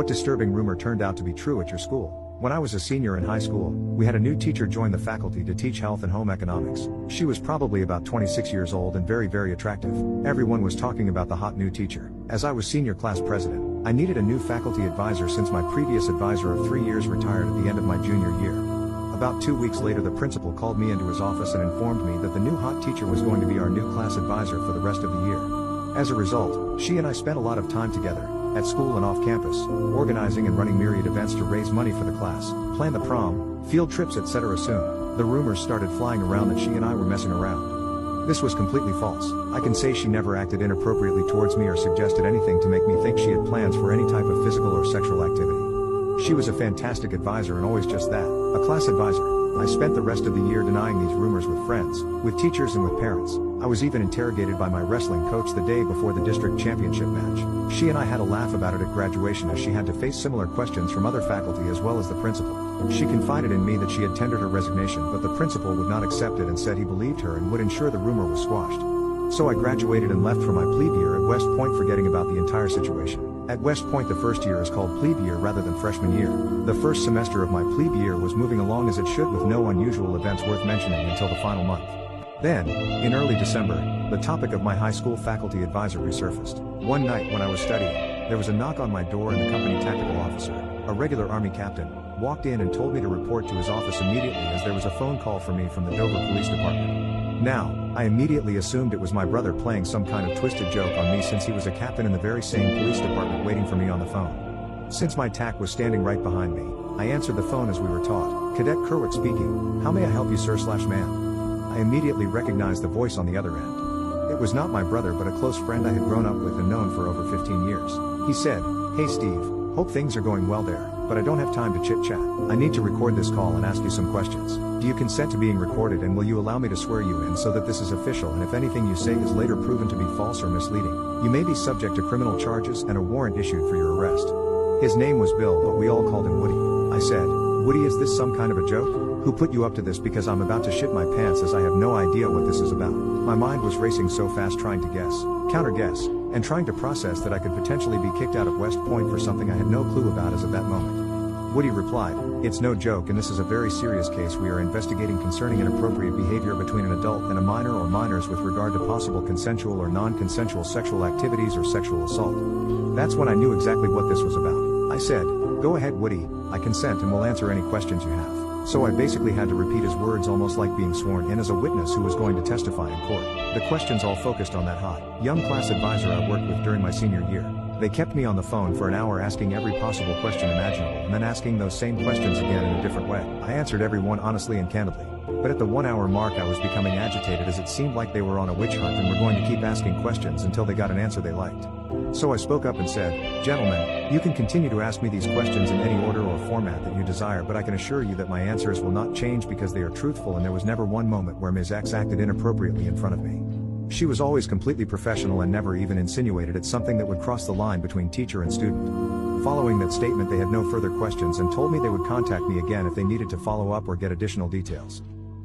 What disturbing rumor turned out to be true at your school? When I was a senior in high school, we had a new teacher join the faculty to teach health and home economics. She was probably about 26 years old and very attractive. Everyone was talking about the hot new teacher. As I was senior class president, I needed a new faculty advisor since my previous advisor of 3 years retired at the end of my junior year. About 2 weeks later, the principal called me into his office and informed me that the new hot teacher was going to be our new class advisor for the rest of the year. As a result, she and I spent a lot of time together, at school and off campus, organizing and running myriad events to raise money for the class, plan the prom, field trips, etc. Soon, the rumors started flying around that she and I were messing around. This was completely false. I can say she never acted inappropriately towards me or suggested anything to make me think she had plans for any type of physical or sexual activity. She was a fantastic advisor and always just that, a class advisor. I spent the rest of the year denying these rumors with friends, with teachers and with parents. I was even interrogated by my wrestling coach the day before the district championship match. She and I had a laugh about it at graduation as she had to face similar questions from other faculty as well as the principal. She confided in me that she had tendered her resignation, but the principal would not accept it and said he believed her and would ensure the rumor was squashed. So I graduated and left for my plebe year at West Point, forgetting about the entire situation. At West Point, the first year is called plebe year rather than freshman year. The first semester of my plebe year was moving along as it should, with no unusual events worth mentioning until the final month. Then, in early December, the topic of my high school faculty advisor resurfaced. One night when I was studying, there was a knock on my door and the company tactical officer, a regular Army captain, walked in and told me to report to his office immediately as there was a phone call for me from the Dover Police Department. Now, I immediately assumed it was my brother playing some kind of twisted joke on me since he was a captain in the very same police department waiting for me on the phone. Since my TAC was standing right behind me, I answered the phone as we were taught. Cadet Kerwick speaking. How may I help you, sir/ma'am? I immediately recognized the voice on the other end. It was not my brother but a close friend I had grown up with and known for over 15 years. He said, "Hey Steve, hope things are going well there, but I don't have time to chit-chat. I need to record this call and ask you some questions. Do you consent to being recorded, and will you allow me to swear you in so that this is official, and if anything you say is later proven to be false or misleading, you may be subject to criminal charges and a warrant issued for your arrest?" His name was Bill, but we all called him Woody. I said, "Woody, is this some kind of a joke? Who put you up to this? Because I'm about to shit my pants as I have no idea what this is about." My mind was racing so fast trying to guess, counter-guess, and trying to process that I could potentially be kicked out of West Point for something I had no clue about as of that moment. Woody replied, "It's no joke, and this is a very serious case we are investigating concerning inappropriate behavior between an adult and a minor or minors with regard to possible consensual or non-consensual sexual activities or sexual assault." That's when I knew exactly what this was about. I said, "Go ahead, Woody, I consent and will answer any questions you have." So I basically had to repeat his words almost like being sworn in as a witness who was going to testify in court. The questions all focused on that hot, young class advisor I worked with during my senior year. They kept me on the phone for an hour asking every possible question imaginable and then asking those same questions again in a different way. I answered every one honestly and candidly. But at the 1 hour mark I was becoming agitated as it seemed like they were on a witch hunt and were going to keep asking questions until they got an answer they liked. So I spoke up and said, "Gentlemen, you can continue to ask me these questions in any order or format that you desire, but I can assure you that my answers will not change because they are truthful and there was never one moment where Ms. X acted inappropriately in front of me. She was always completely professional and never even insinuated at something that would cross the line between teacher and student." Following that statement, they had no further questions and told me they would contact me again if they needed to follow up or get additional details.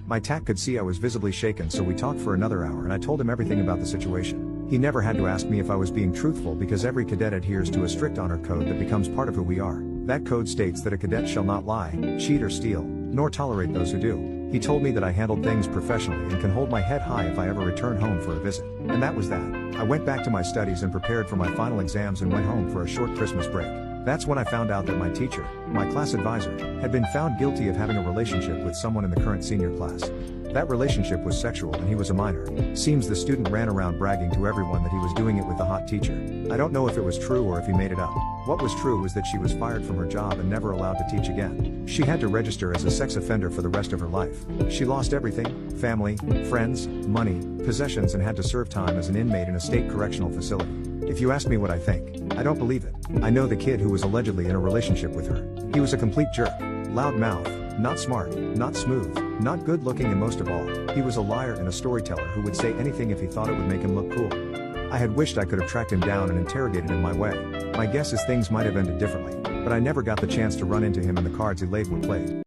My TAC could see I was visibly shaken, so we talked for another hour and I told him everything about the situation. He never had to ask me if I was being truthful because every cadet adheres to a strict honor code that becomes part of who we are. That code states that a cadet shall not lie, cheat or steal, nor tolerate those who do. He told me that I handled things professionally and can hold my head high if I ever return home for a visit. And that was that. I went back to my studies and prepared for my final exams and went home for a short Christmas break. That's when I found out that my teacher, my class advisor, had been found guilty of having a relationship with someone in the current senior class. That relationship was sexual and he was a minor. Seems the student ran around bragging to everyone that he was doing it with the hot teacher. I don't know if it was true or if he made it up. What was true was that she was fired from her job and never allowed to teach again. She had to register as a sex offender for the rest of her life. She lost everything: family, friends, money, possessions, and had to serve time as an inmate in a state correctional facility. If you ask me what I think, I don't believe it. I know the kid who was allegedly in a relationship with her. He was a complete jerk. Loud mouth, not smart, not smooth, not good looking, and most of all, he was a liar and a storyteller who would say anything if he thought it would make him look cool. I had wished I could have tracked him down and interrogated him my way. My guess is things might have ended differently, but I never got the chance to run into him and the cards he laid were played.